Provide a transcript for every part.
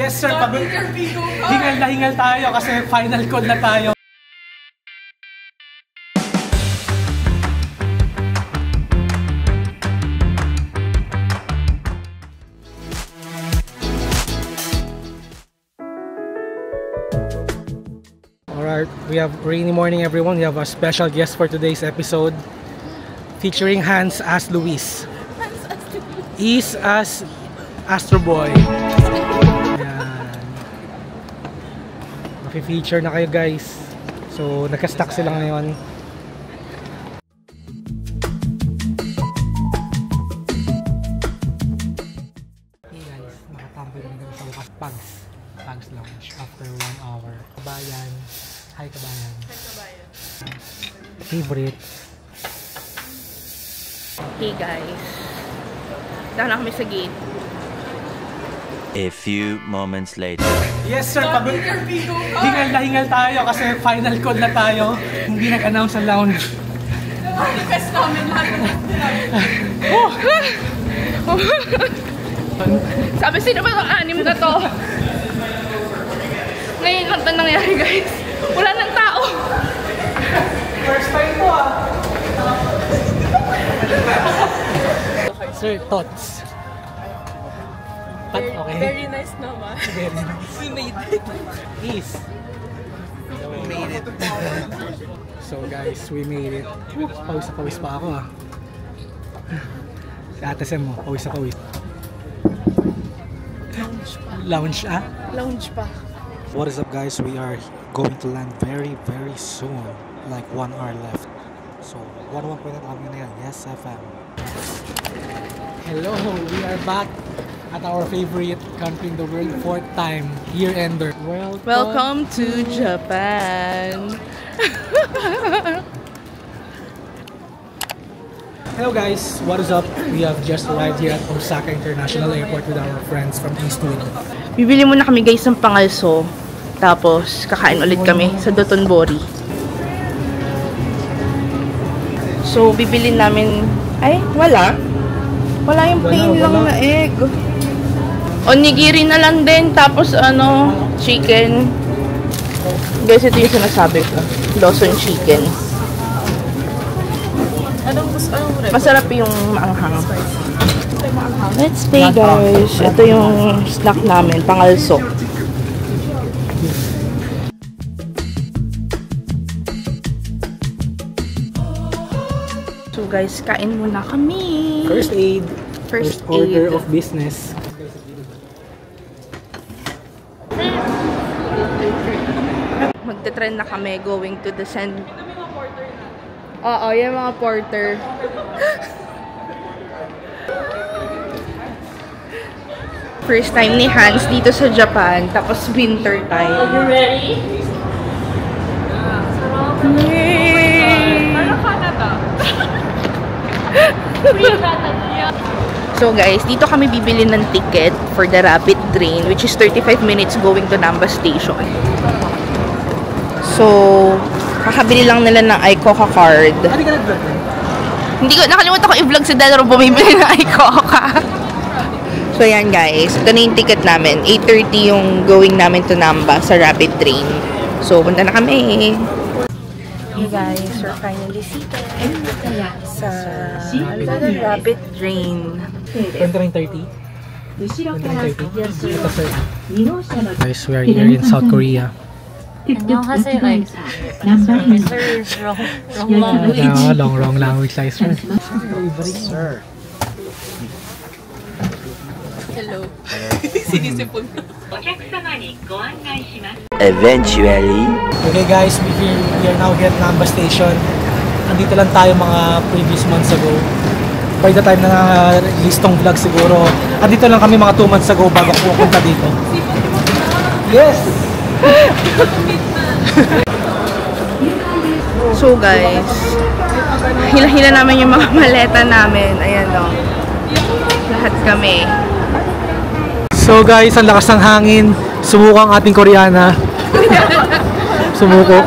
Yes sir, hingal tayo kasi final call na tayo. Alright, we have rainy morning everyone. We have a special guest for today's episode featuring Hans as Luis. Is as Astro Boy. Ayan. Mafe-feature na kayo guys. So nagka-stock sila ngayon. Hey guys, nakatambay na kami sa wakas Pags Lounge after 1 hour. Kabayan. Hi Kabayan. Hi Kabayan. Favorite. Hey guys. Dahil na kami sa gate. A few moments later. Yes sir, hingal tayo kasi final call na tayo. Hindi nag-announce ang lounge. Request namin lahat. Sabi, sino ba itong anim na to? Ngayon lang ito nangyari guys. Wala nang tao. First time po ah. Sir, thoughts? Okay. Very nice naman. Very nice. We made it. Peace. We made it. So guys, we made it. Pawis na pawis pa ako ah. Si Ate Sem mo, pawis na pawis. Lounge ah? Lounge pa. What is up guys? We are going to land very soon. Like 1 hour left. So, 101.9 kami na yan. Yes FM. Hello, we are back at our favorite country in the world, 4th time, year-ender. Welcome to Japan. Hello guys, what is up? We have just arrived here at Osaka International Airport with our friends from Eastwood. Bibili muna kami guys ng pangalso. Tapos kakain ulit kami sa Dotonbori. So bibili namin, ay wala yung plain lang na egg. Onigiri na lang din, tapos ano, chicken. Guys, ito yung sinasabi ko, Lawson chicken. Masarap yung maanghang. Let's pay guys. Ito yung snack namin, pangalso. So guys, kain muna kami. First aid. First order aid. of business. Magte-trend na kami going to the sand. Oo, yung mga porter. First time ni Hans dito sa Japan, tapos winter time. Are you ready? Yay! So guys, dito kami bibili ng ticket for the rapid train, which is 35 minutes going to Namba Station. So, kakabili lang nila ng iCoca card. Hindi ko, nakalimutan ko i-vlog si Delro bumibili ng iCoca. So yan guys, ito na yung ticket namin. 8:30 yung going namin to Namba sa rapid train. So, punta na kami. Hey guys, we're finally seated sa rapid train. 29:30. Guys, we are here in South Korea. 안녕하세요 guys. Mr. wrong language. Wrong language guys. Sir. Hello. Sinisipon. Eventually. Okay guys, we are now at Namba Station. Andito lang tayo mga previous months ago. By the time na release tong vlog siguro, andito lang kami mga 2 months ago bago ako pupunta dito. Yes! So guys, hila-hila namin yung mga maleta namin. Ayan o. Lahat kami. So guys, ang lakas ng hangin. Sumuko ang ating Koreana. Sumuko.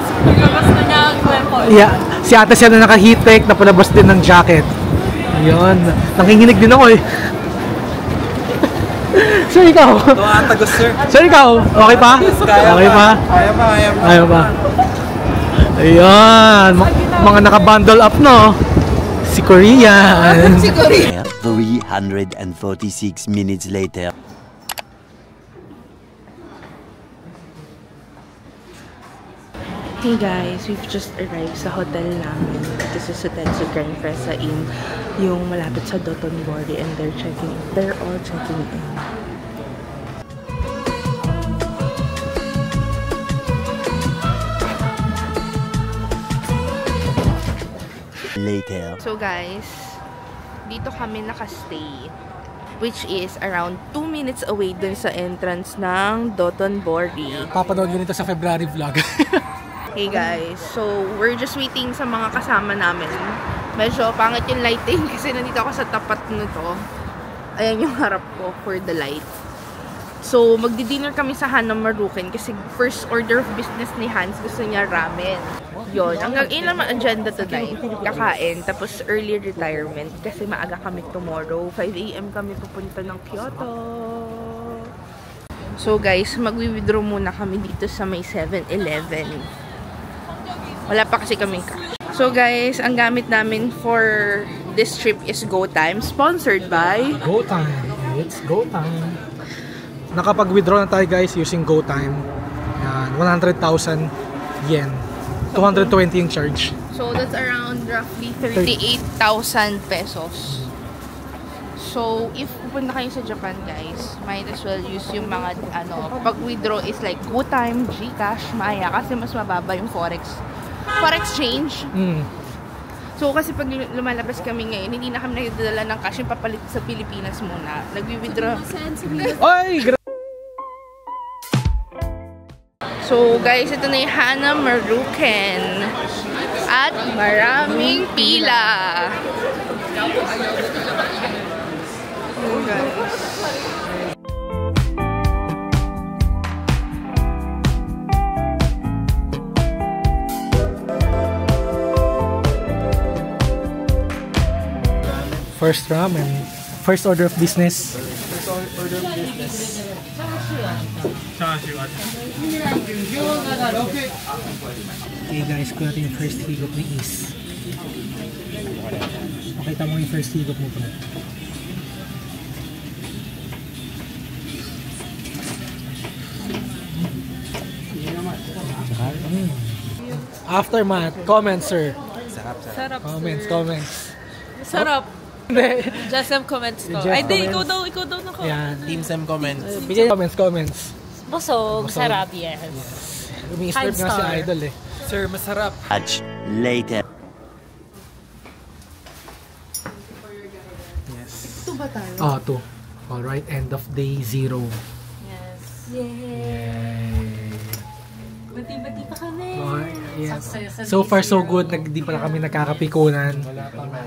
Yeah. Si ate siya na naka-heat tech, napalabas din ng jacket. Ayun. Nanginginig din ako eh. Sir, ikaw. Tumatagos, sir. Sir, ikaw. Okay pa? Okay pa? Kaya pa, kaya pa. Ayaw pa. Ayan. Mga naka-bundle up, no? Si Korean. 346 minutes later. Hey guys, we've just arrived sa hotel namin. This is Hotel sa Grand Fresa Inn, yung malapit sa Dotonbori, and they're all checking in. Later. So guys, dito kami nakastay, which is around 2 minutes away dun sa entrance ng Dotonbori. Papanood nyo nito sa February vlog. Hey guys, so we're just waiting sa mga kasama namin. Medyo pangit yung lighting kasi nandito ako sa tapat nito. Ayan yung harap ko for the light. So magdi-dinner kami sa Hanam Maruken kasi first order of business ni Hans, gusto niya ramen. Yun, hanggang ilan naman agenda tonight. Kakain, tapos early retirement kasi maaga kami tomorrow. 5 AM kami pupunta ng Kyoto. So guys, mag-withdraw muna kami dito sa may 7-Eleven. Wala pa kasi kaming cash. So guys, ang gamit namin for this trip is GoTime, sponsored by GoTime. It's GoTime. Nakapag-withdraw na tayo guys using GoTime. Yan, 100,000 yen. 220 yung charge. So that's around roughly 38,000 pesos. So if pupunta kayo sa Japan guys, might as well use yung mga pag-withdraw is like GoTime, GCash, Maya kasi mas mababa yung forex change. So kasi pag lumalabas kami ngayon, hindi na kami nagdadala ng cash, yung papalit sa Pilipinas muna. Nag-withdraw. Ay, So guys, ito na yung Hanam Maruken. At maraming pila. Oh guys. first ramen. First order of business. Okay guys, kuha natin yung first higop ni Is. Makita mo yung first higop mo po. Aftermath, comments sir. Sarap, Comments. Sarap. Hindi. Just some comments to. Just Ay, di, comments. ikaw daw na ko. Yan. Team Sam comments. Bigay comments. Busog, sarap, yes. Umi-start nga si Idol eh. Sir, masarap. Much later. Yes. Ito ba tayo? Ah, 2. Alright, end of day 0. Yes. Yay! Bati-bati pa kami. Oh, yes. So far so good, di pa na kami nagkakapikunan.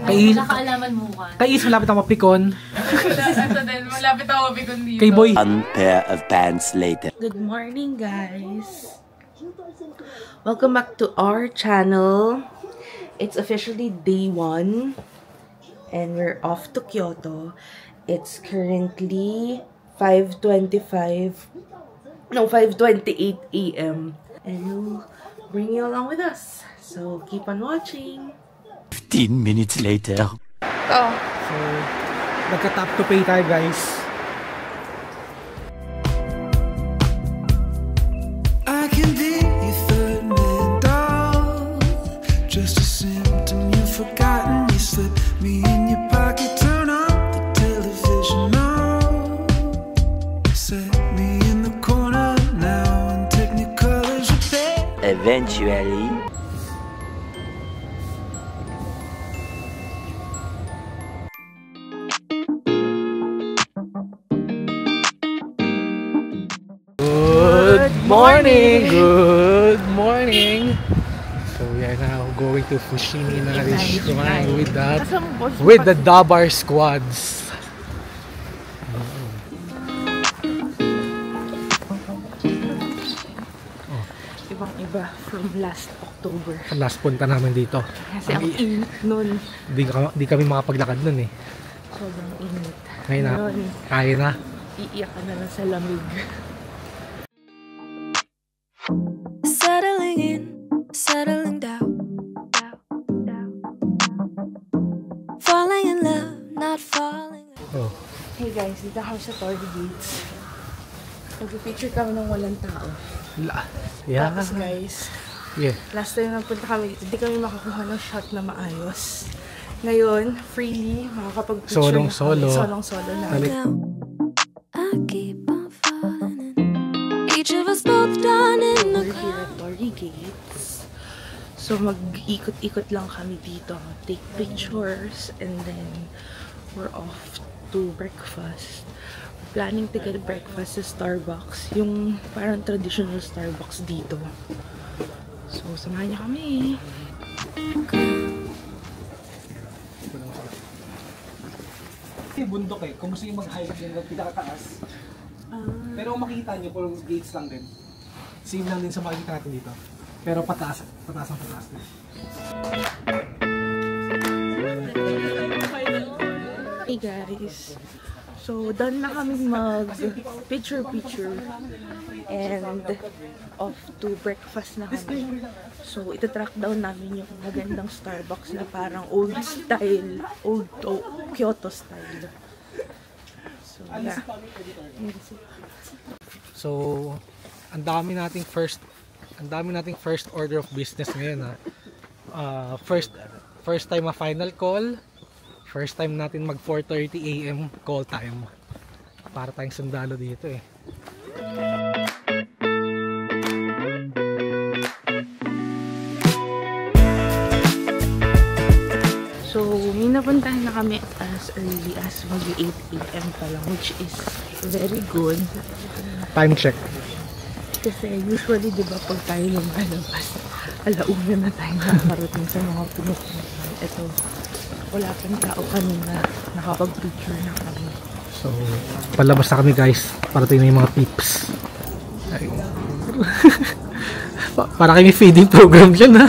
Kay Nakaalaman mo ka. Kay Is malapit ako mapikon. Ito din, malapit ako mapikon dito. Kay Boy. One pair of pants later. Good morning guys. Welcome back to our channel. It's officially day 1 and we're off to Kyoto. It's currently 5:28 a.m. and we'll bring you along with us. So keep on watching. 15 minutes later. Oh, So, nagka-tap to pay tayo guys. I can be your third man dog. Just a symptom you've forgotten. You slip me in your pocket, turn on the television now. Set me in the corner now, and Technicolor's repair. Eventually. Good morning. So we are now going to Fushimi Narishuan with the Dabar squads. ibang-iba from last October. Last punta namin dito. Kasi ang init nun. Di kami makapaglakad nun eh. Sobrang init. Ngayon na, Ngayon, kaya na. iiyak ka na lang sa lamig. Settling in, settling down. Falling in love, not falling. Oh. Hey guys, dito kami sa Torii Gates. Mag-picture kami ng walang tao. Yeah. Tapos guys, Yeah. last time nagpunta kami dito, hindi kami makakuha ng shot na maayos. Ngayon, freely, makakapag-picture na Solong-solo. kami. Solong-solo na. Now, I keep on falling in. Each of us both done in the We're here at Torii Gates. So, mag-ikot-ikot lang kami dito. Take pictures and then we're off to breakfast. We're planning to get breakfast sa Starbucks. Yung parang traditional Starbucks dito. So, samahan niyo kami. Bundok eh. Kung gusto yung mag-hike din, pinakataas. Pero kung makita nyo, puro gates lang din. Same lang din sa makikita natin dito. Pero pataas ang pataas din. Hey guys, so done na kami mag picture and off to breakfast na kami. So itatrack down namin yung magandang Starbucks na parang old Kyoto style. So yeah. So, ang dami nating first order of business ngayon ha. First time a final call. First time natin mag 4:30 AM call time. Para tayong sundalo dito eh. So, may napuntahan na kami as early as mag 8 AM pa lang, which is very good. Time check. Kasi usually, di ba, pag tayo lumalabas, alauna na tayo nakarating sa mga pinupuntahan. Ito, wala pang tao kanina, nakapag-picture na kami. So, palabas na kami guys. Parating na yung mga tips. Ay. Para kami feeding program dyan ha.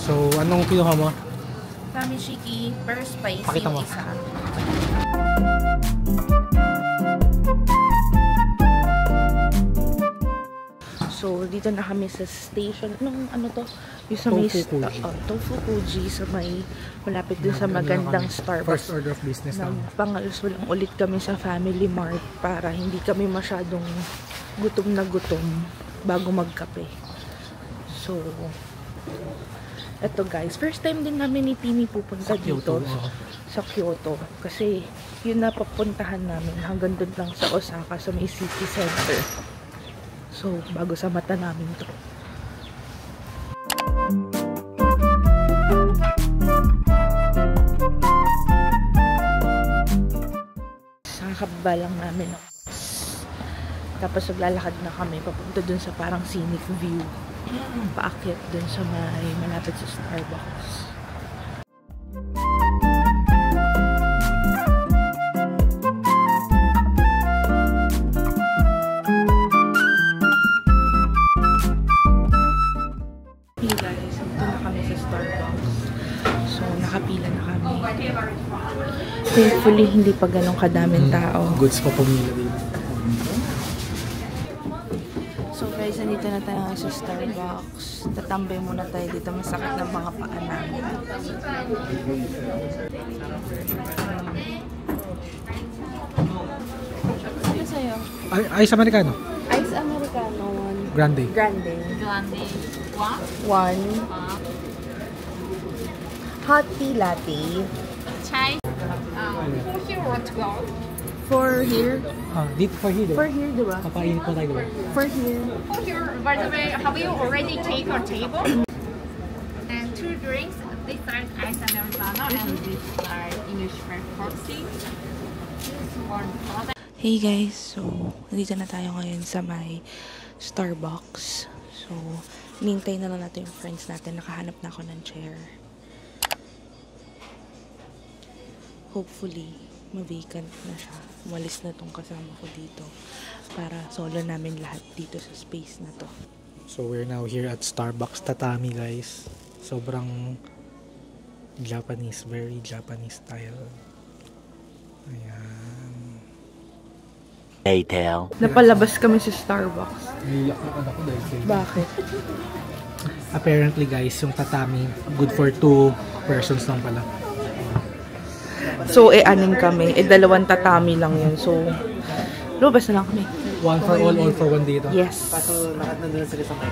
So, anong kinuha mo? Kamishiki, pero spicy Pakita mo. yung isa. So, dito na kami sa station. Ano to? Yung sa may Tofukuji sa may malapit dun sa magandang Starbucks. First order of business na namin. pangaluswa lang ulit kami sa Family Mart para hindi kami masyadong gutom na gutom bago magkape. So, eto guys, first time din namin ni Timmy pupunta dito sa Kyoto. Kasi yun na papuntahan namin hanggang doon lang sa Osaka sa may city center. So, bago sa mata namin to. Nakakababa lang namin ng bus. Tapos maglalakad na kami papunta dun sa parang scenic view. Paakyat dun sa may malapit sa Starbucks. Hey guys, ito na kami sa Starbucks. So, nakapila na kami. Thankfully, hindi pa ganun kadaming tao. Goods pa pumila dito. So guys, nandito na tayo sa Starbucks. Tatambay muna tayo dito. Masakit ng mga paa namin. Ano sa'yo? Ice Americano. Ice Americano. Grande. Grande. Grande. One. Hot tea latte. Chai. Here what go? For here. Dito for here. For here, diba? Papainit pa tayo diba? For here. Here, by the way, have you already taken a table? And 2 drinks. This are ice americano and this are English coffee. Hey guys, so nandito na tayo ngayon sa may Starbucks. So, nintay na lang natin yung friends natin. Nakahanap na ako ng chair. Hopefully, ma-vacant na siya. Umalis na tong kasama ko dito para solo namin lahat dito sa space na to. So we're now here at Starbucks Tatami guys. Sobrang Japanese, very Japanese style. Ayan. Later. Napalabas kami sa Starbucks. Iyak na anak ko dahil sa'yo. Bakit? Apparently guys, yung tatami, good for 2 persons lang pala. So, anim kami. 2 tatami lang yun. So, lumabas na lang kami. One for all for one dito. Yes. Kaso lahat nandun sila sa may.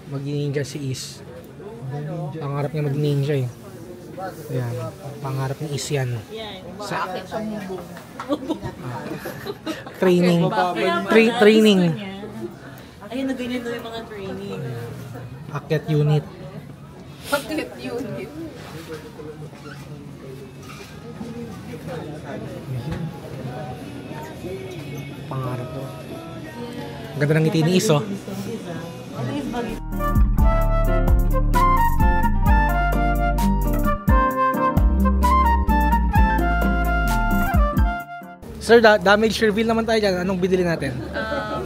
Mag-ninja si Is. Pangarap niya mag-ninja eh. Ayan. Pangarap ni Is yan. Sa training. Training. Ayun, na ganyan daw yung mga training. Akyat unit. Akyat unit. Pangarap ko. Ang ganda ng ngiti ni Is, oh. Sir, damage reveal naman tayo dyan. Anong binili natin?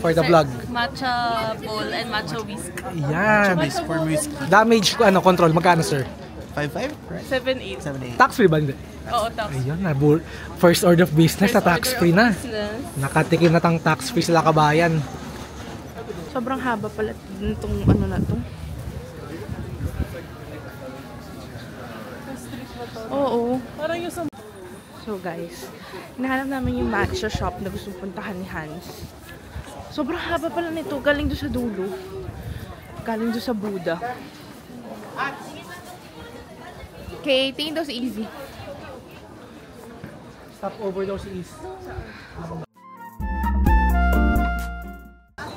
For the vlog. Matcha bowl and matcha whisk. Yan. For whiskey. Damage control. Magkano, sir? 5-5? 7-8. Tax free ba? Hindi. Oo, tax. Ayun na. First order of business na tax free na. Nakatikim na tang tax free sila kabayan. Sobrang haba pala nitong ano na to. Oo. Parang yung sa... So guys, hinahanap namin yung matcha shop na gusto puntahan ni Hans. Sobrang haba pala nito. Galing doon sa dulo. Galing doon sa Buddha. Okay, tingin daw si Easy. Stop over daw si Is.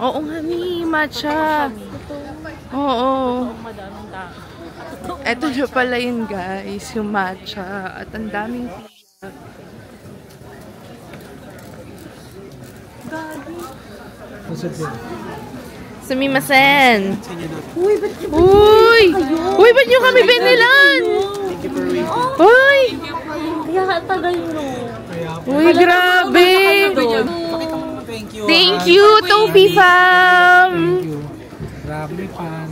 Oo nga, may matcha. Oo. Madaming tao. Eto na pala yun guys, yung matcha. At ang daming Sumimasen! Uy! Uy, ba't nyo kami binilan? Uy! Kaya tagal nyo. Uy, grabe! Thank you. Thank you, Topi Fam! Thank you. Grabe fan.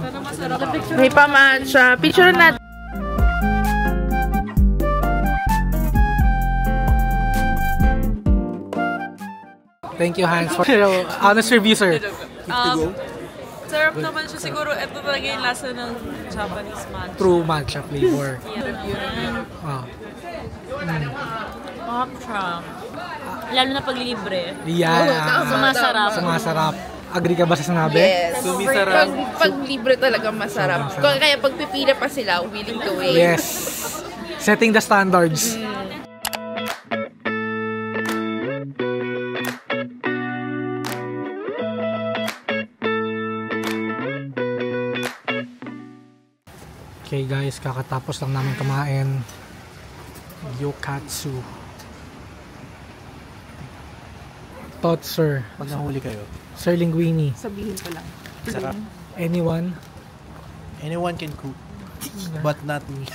May pa-matcha. Picture natin. Thank you, Hans, for honest review, sir. Sarap naman siya. Siguro ito talaga yung lasa ng Japanese matcha. True matcha flavor. Oh. Matcha. Lalo na pag libre. Yan. Sumasarap. Sumasarap. Agree ka ba sa sinabi? Yes. Sumisarap. Pag libre talaga masarap. Kaya pag pipila pa sila, willing to wait. Yes. Setting the standards. Okay guys, kakatapos lang namin kumain. Gyokatsu. Thoughts, sir? Pag nahuli kayo, Sir Linguini. Sabihin ko lang. sarap. Anyone? Anyone can cook, but not me.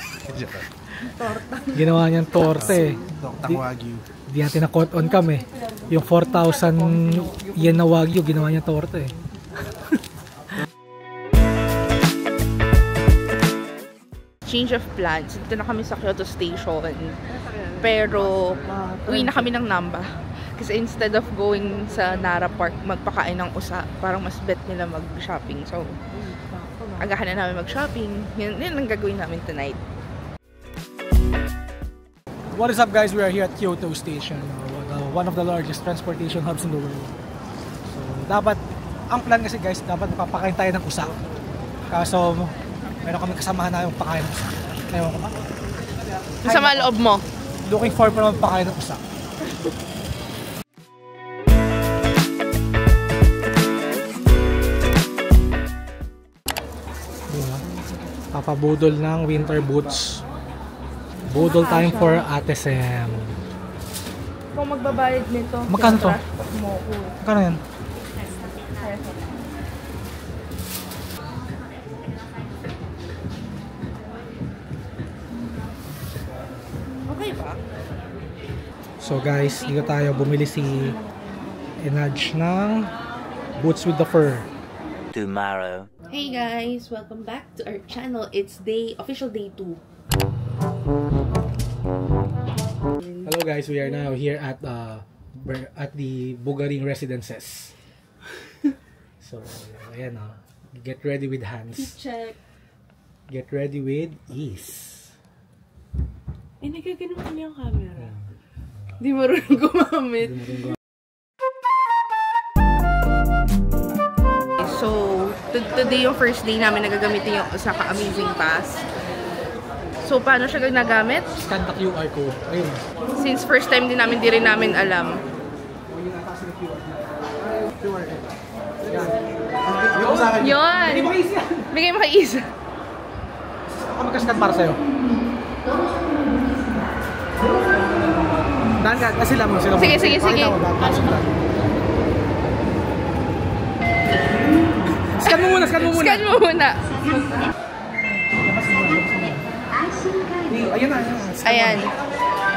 Ginawa niyang torte. Doktang Wagyu. Di natin na-caught on kami. Yung 4,000 yen na Wagyu, ginawa niya torte. Change of plans. Dito na kami sa Kyoto Station. Pero, uwi na kami ng Namba. Kasi instead of going sa Nara Park, magpakain ng usa, parang mas bet nila mag-shopping. So, agahan na namin mag-shopping. Yan ang gagawin namin tonight. What is up guys? We are here at Kyoto Station. One of the largest transportation hubs in the world. So, dapat, ang plan kasi guys, dapat magpapakain tayo ng usa. Kaso, meron kami kasamahan na yung pakain ng usa. Ewan ko ba? Masama loob mo. Looking forward pa naman pakain ng usa. Papabudol ng winter boots. Budol time for Ate Sem. Kung magbabayad nito, Magkano to? mo. Magkano yan? Okay ba? So guys, dito tayo bumili si Enaj ng boots with the fur. Tomorrow. Hey guys, welcome back to our channel. It's official day 2. Hello guys, we are now here at the Bugaring Residences. So, ayan o. Get ready with Hans. Check. Get ready with Ease. Eh, nagkaganon ko niya yung camera. Di marunong gumamit. So, today yung first day namin nagagamitin yung Osaka Amazing Pass. So, paano siya ginagamit? Scan the QR code. Ayun. Since first time din namin, di rin namin alam. Yun! Hindi mo ka-ease yan. Bigay mo kay Isa. Ako magka-scan para sa'yo. Daan ka, sila mo. Sige. Pakita mo, Scan mo muna. Scan mo muna. Ayan na. Ayan.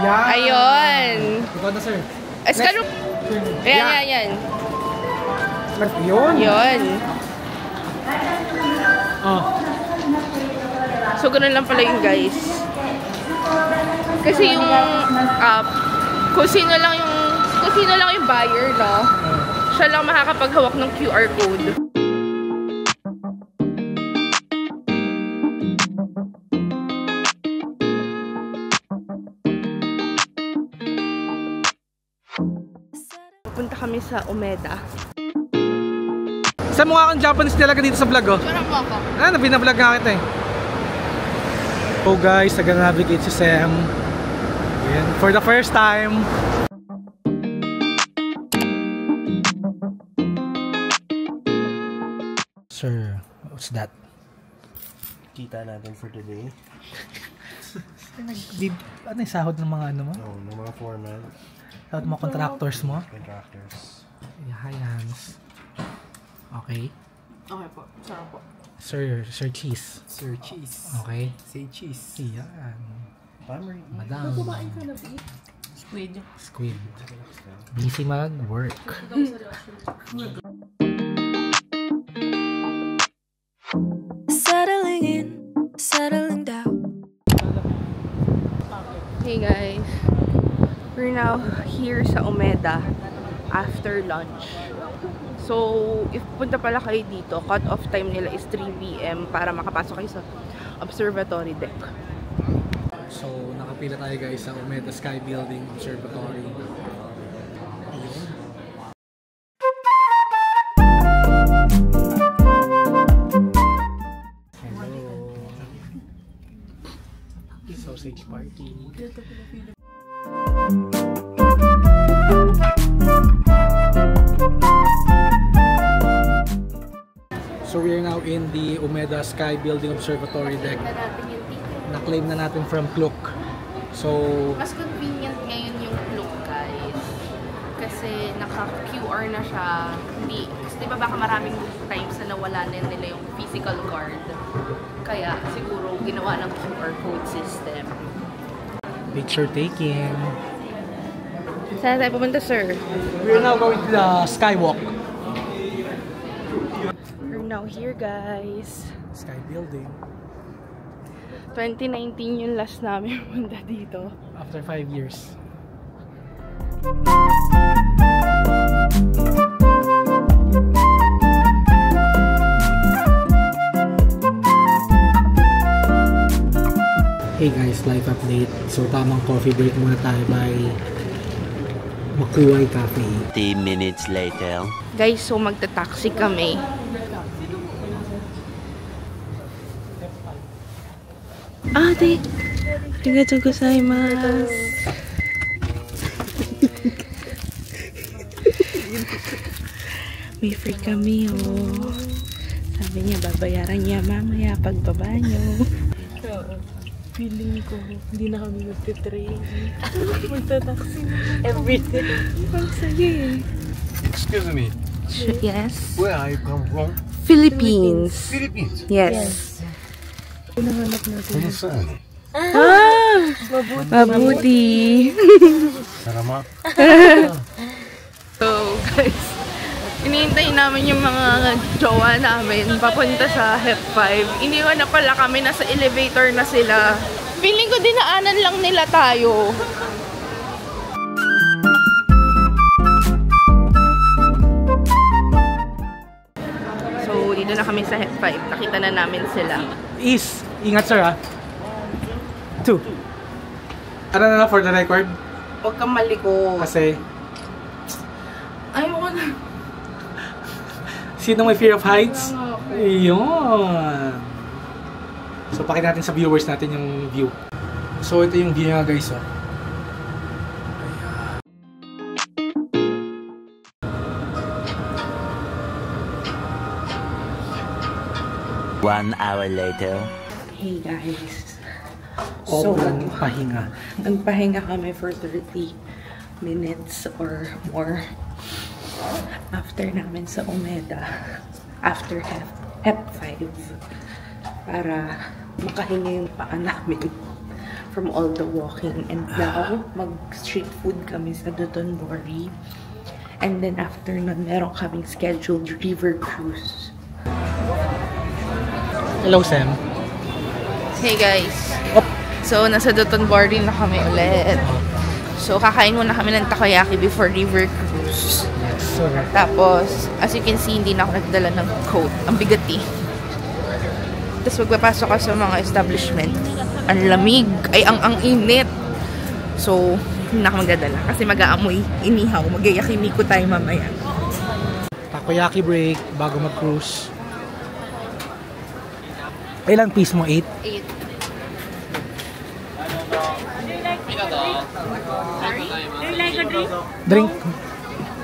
Yan. Ayun. Ikaw na, sir. Scan mo. Ayan. Yun. Oh. So, ganun lang pala yung guys. Kasi yung kung sino lang yung buyer, no? Siya lang makakapaghawak ng QR code. Pupunta kami sa Umeda. Sa mukha kang Japanese talaga dito sa vlog, oh. Sure mo ako. Binablog nga kita eh. So guys, nag-navigate si Sam. Ayan, for the first time. Sir, what's that? Kita natin for today. Ano yung sahod ng mga ano mo? No, ng mga foreman. Sahod ng mga contractors mo? Contractors. Hi, Hans. Okay. Okay po. Sarap po. Sir Cheese. Sir Cheese. Okay. Say cheese. Yan. Palmery. Madam. Kumain ka na, B? Squid. Busy mag-work. Settling in, settling down. Hey guys. We're now here sa Umeda after lunch. So, if punta pala kayo dito, cut-off time nila is 3 PM para makapasok kayo sa observatory deck. So, nakapila tayo guys sa Umeda Sky Building Observatory. Hello. Sausage party. So we are now in the Umeda Sky Building Observatory deck. Na-claim na natin from Klook. So, Mas convenient ngayon yung Klook, guys. Kasi naka-QR na siya. Kasi diba baka maraming times na nawala na nila yung physical card. Kaya siguro ginawa ng QR code system. picture taking. Saan tayo pumunta, sir? We are now going to the Skywalk. We're now here, guys. Sky Building. 2019 yung last namin pumunta dito. After 5 years. Hey guys, life update. So tamang coffee break muna tayo by Makuway Cafe. 10 minutes later. Guys, so magta-taxi kami. Ate, arigatou gozaimasu. May free kami, oh. Sabi niya, babayaran niya mamaya pagbaba niyo. Feeling ko, hindi na kami magte-train. Magta-taxi na. Everyday. Ang saya eh. Excuse me, Yes. where I come from? Philippines. Philippines. Yes. Hinahanap natin. Saan? Ah! Mabuti. Sarama. So, guys, hinihintay namin yung mga jowa namin papunta sa Hep 5. Iniwan na pala kami, nasa elevator na sila. Feeling ko dinaanan lang nila tayo. So, dito na kami sa Hep 5. Nakita na namin sila. Ingat sir ha. 2. Ano na for the record? Huwag kang maliko. Kasi, Ayoko na. sino may fear of heights? Ayun. So, pakita natin sa viewers natin yung view. So, ito yung view nga guys. Oh. 1 hour later. Hey guys. Sobrang pahinga. Nagpahinga kami for 30 minutes or more after namin sa Umeda. After Hep 5. Para makahinga yung paa namin from all the walking. And now, mag-street food kami sa Dotonbori. And then after nun, meron kaming scheduled river cruise. Hello, Sam. Hey guys. So, nasa Dotonbori na kami ulit. So, kakain muna kami ng takoyaki before river cruise. Yes, sir. Tapos, as you can see, hindi na ako nagdala ng coat. Ang bigat eh. Tapos, magpapasok ka sa mga establishment. Ang lamig. Ay, ang init. So, hindi na ako magdadala. Kasi mag-aamoy inihaw. Mag-yakimiko tayo mamaya. Takoyaki break bago mag-cruise. Ilang piece mo? 8? 8. Do you like a drink? Drink.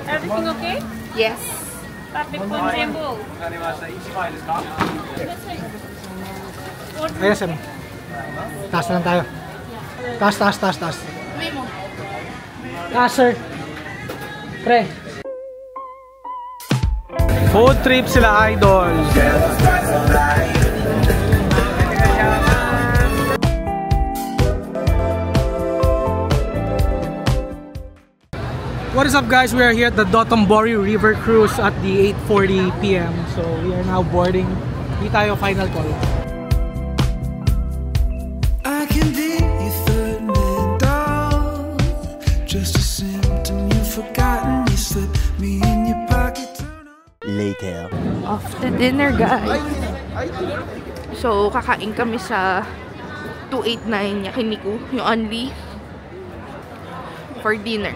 Everything okay? Yes. Perfect for rainbow. Ayan, Sam. Taas na lang tayo. Taas. Memo. Taas, sir. Pre. Food trip sila, idol. What is up guys? We are here at the Dotonbori River Cruise at the 8:40 PM. So we are now boarding. Hindi tayo final call. I can be your third man dog. Just a symptom you've forgotten. You slip me in your pocket. Later. Off to dinner, guys. So, kakain kami sa 289 Yakiniku, yung only for dinner.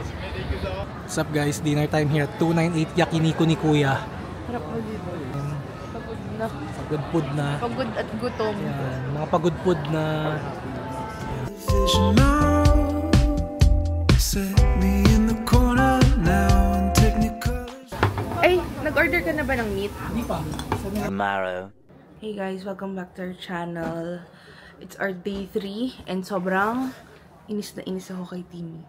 What's up guys? Dinner time here at 298 Yakiniku ni Kuya. Harap mo dito. Pagod na. Pagod na. Pagod at gutom. Yan, mga pagod na. Vision now. Set me in the corner now in Technicolor. Ay, nag-order ka na ba ng meat? Hindi pa. Tomorrow. Hey guys, welcome back to our channel. It's our day 3 and sobrang inis na inis ako kay Timmy.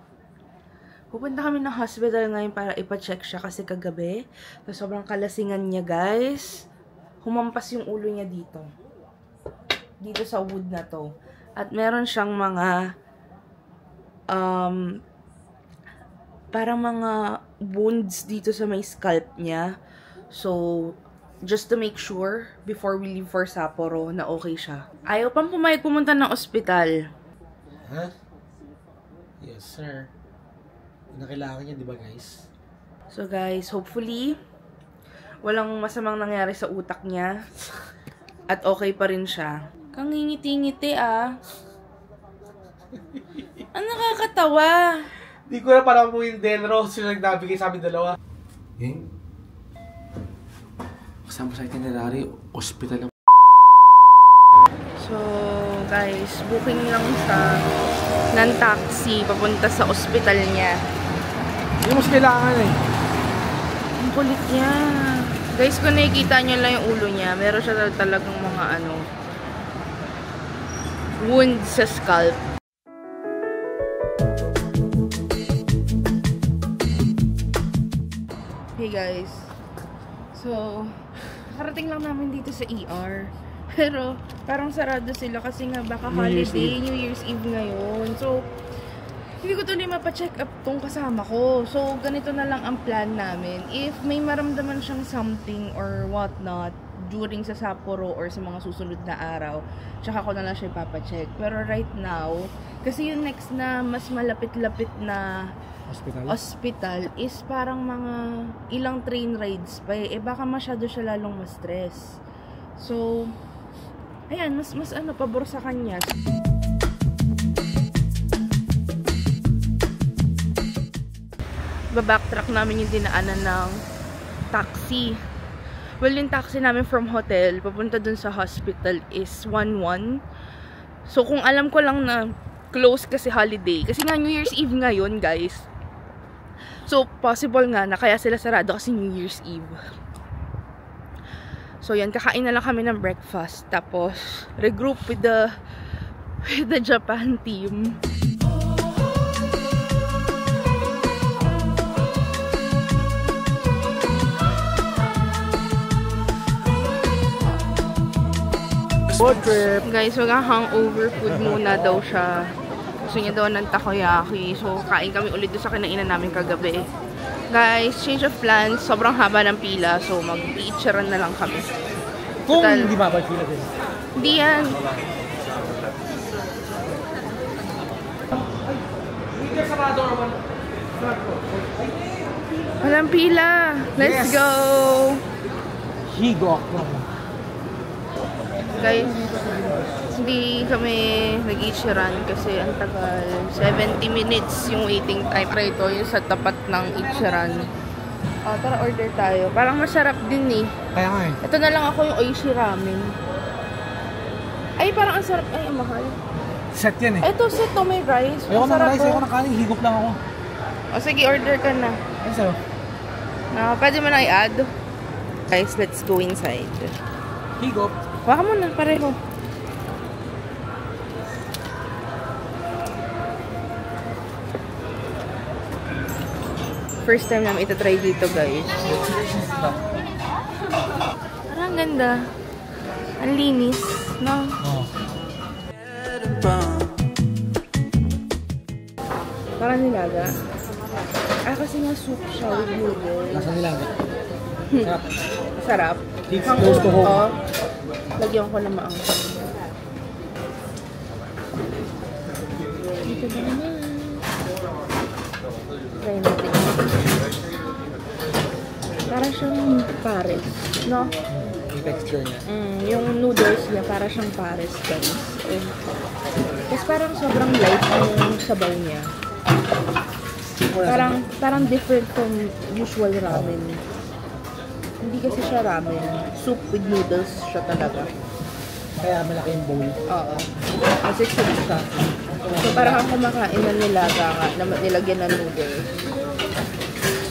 Pupunta kami ng hospital ngayon para ipa-check siya kasi kagabi. So, sobrang kalasingan niya, guys. Humampas yung ulo niya dito. Dito sa wood na to. At meron siyang mga parang mga wounds dito sa may scalp niya. So, just to make sure before we leave for Sapporo na okay siya. Ayaw pang pumayag pumunta ng ospital. Huh? Yes, sir. Nakailangan niya, di ba guys? So guys, hopefully, walang masamang nangyari sa utak niya. At okay pa rin siya. Kang ngingiti-ngiti ah. Ang nakakatawa. Di ko na parang po yung Delro. Sila nagbigay sa amin dalawa. Yung? Kasama sa itinerary, hospital ng So guys, booking lang siya ng taxi papunta sa ospital niya. Hindi mo kailangan eh. Ang kulit niya. Guys, kung nakikita niyo lang yung ulo niya, meron siya talagang mga wound sa scalp. Hey guys. So, nakarating lang namin dito sa ER. Pero, parang sarado sila kasi nga baka New Year's holiday, New Year's Eve ngayon. So, hindi ko tuloy mapacheck up tong kasama ko. So, ganito na lang ang plan namin. If may maramdaman siyang something or whatnot during sa Sapporo or sa mga susunod na araw, tsaka ko na lang siya ipapacheck. Pero right now, kasi yung next na mas malapit-lapit na hospital is parang mga ilang train rides pa eh. Baka masyado siya lalong ma-stress. So, ayan, mas ano, pabor sa kanya. Babacktrack namin yung dinaanan ng taxi. Well, yung taxi namin from hotel, papunta dun sa hospital is 1-1. So, kung alam ko lang na close kasi holiday, kasi nga New Year's Eve ngayon, guys. So, possible nga na kaya sila sarado kasi New Year's Eve. So, yan, kakain na lang kami ng breakfast. Tapos, regroup with the Japan team. Food trip. Guys, hangover food muna daw siya. Gusto niya daw ng takoyaki. So, kain kami ulit doon sa kinainan namin kagabi. Guys, change of plans. Sobrang haba ng pila. So, mag-i-itcharan na lang kami. Kung Total, hindi ba pila din? hindi yan. Walang pila. Let's go! Higo. Guys, hindi kami nag-itcharan kasi ang tagal. 70 minutes yung waiting time. Ito yung sa tapat ng itcharan. Tara, order tayo. Parang masarap din eh. Kaya nga eh. Ito na lang ako yung oishi ramen. Ay, parang ang sarap. Ay, ang mahal. Set yan eh. Ito, set to, may rice. Ayoko ng Masarap rice, to. ayoko ng kanin. Higop lang ako. O sige, order ka na. Ano sa'yo? Pwede mo na i-add. Guys, let's go inside. Higop. Baka mo na, pareho. First time namin itatry dito, guys. Parang ganda. Ang linis, no? Oh. Parang nilaga. Kasi nga soup siya with noodles. Nasa nilaga. Sarap. Sarap. It's close to home. Oo. Lagyan ko na maangkang. Dito na naman. Try natin. Para siyang pares, no? Yung texture niya. Yung noodles niya, para siyang pares, guys. Tapos parang sobrang light yung sabaw niya. Parang different from usual ramen. Hindi kasi siya ramen. Soup with noodles siya talaga. Kaya malaki yung bowl. Oo. Kasi soup siya. So parang ako kumakain na nilaga ka, na nilagyan ng noodles.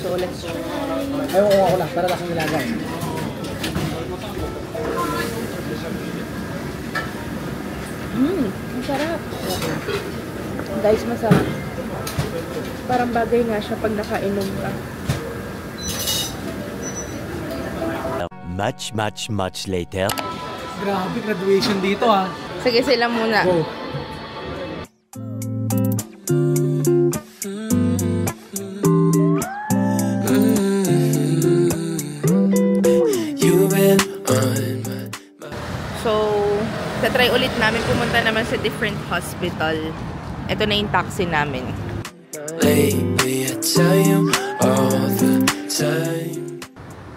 So let's try. Ayaw ko ako lang, para lang nilaga. Masarap. Guys, masarap. Parang bagay nga siya pag nakainom ka. Much later. Grabe, graduation dito ah. Sige, sila muna. Go. So, tatry ulit namin pumunta naman sa different hospital. Ito na yung taxi namin. Lately, I tell you all the time.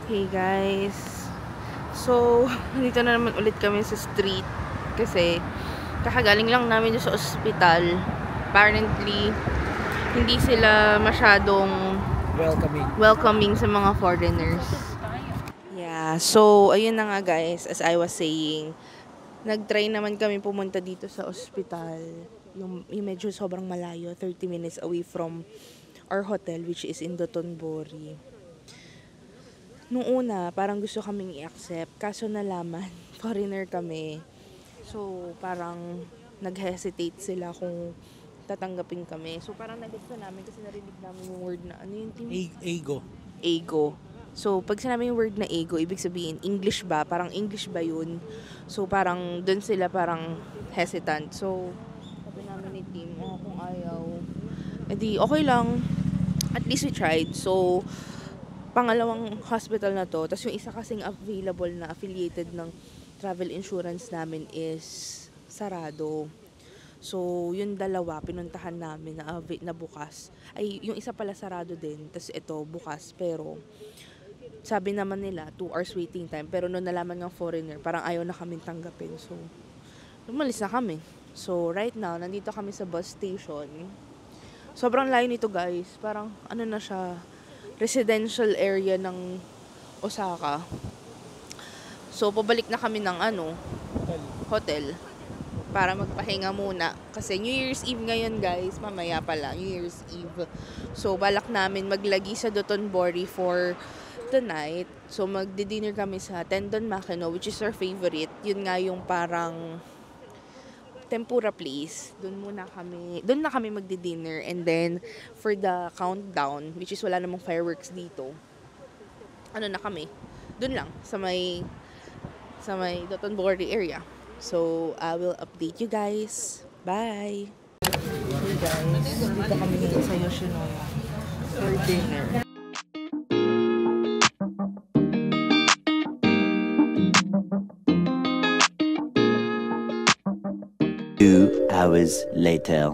Hey guys. So, dito na naman ulit kami sa street. Kasi, kakagaling lang namin sa ospital. Apparently, hindi sila masyadong welcoming sa mga foreigners. Yeah, so, ayun na nga guys, as I was saying, nag-try naman kami pumunta dito sa ospital. Yung medyo sobrang malayo, 30 minutes away from our hotel, which is in Dotonbori. Nung una, parang gusto kaming i-accept, kaso nalaman, foreigner kami. So, parang nag-hesitate sila kung tatanggapin kami. So, parang nag-gusto namin kasi narinig namin yung word na, ano yung team? Ego. Ego. So, pag sinabi yung word na ego, ibig sabihin, English ba? Parang English ba yun? So, parang dun sila parang hesitant. So, sabi namin ni team, kung ayaw, edi okay lang. At least we tried. So, pangalawang hospital na to. Tapos yung isa kasing available na affiliated ng travel insurance namin is sarado. So, yung dalawa, pinuntahan namin na bukas. Ay, yung isa pala sarado din. Tapos ito, bukas. Pero, sabi naman nila, 2 hours waiting time. Pero nung nalaman ng foreigner, parang ayaw na kami tanggapin. So, lumalis na kami. So, right now, nandito kami sa bus station. Sobrang layo nito, guys. Parang, ano na siya, residential area ng Osaka. So, pabalik na kami ng hotel. Para magpahinga muna. Kasi New Year's Eve ngayon, guys. Mamaya pala, New Year's Eve. So, balak namin maglagi sa Dotonbori for tonight. So, magdi-dinner kami sa Tendon Makino, which is our favorite. Yun nga yung parang tempura place. Doon na kami magdi-dinner. And then, for the countdown, which is wala namang fireworks dito, na kami? Doon lang, sa may Dotonbori area. So, I will update you guys. Bye! Hey guys, dito kami ngayon sa Yoshinoya for dinner. 2 hours later.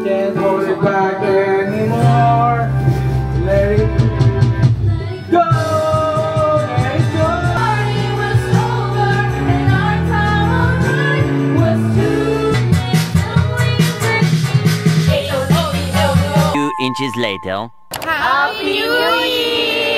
Can't hold it back anymore. Let it go. Let it go. Party was over and our time on earth was to make 2 inches later. Happy New Year!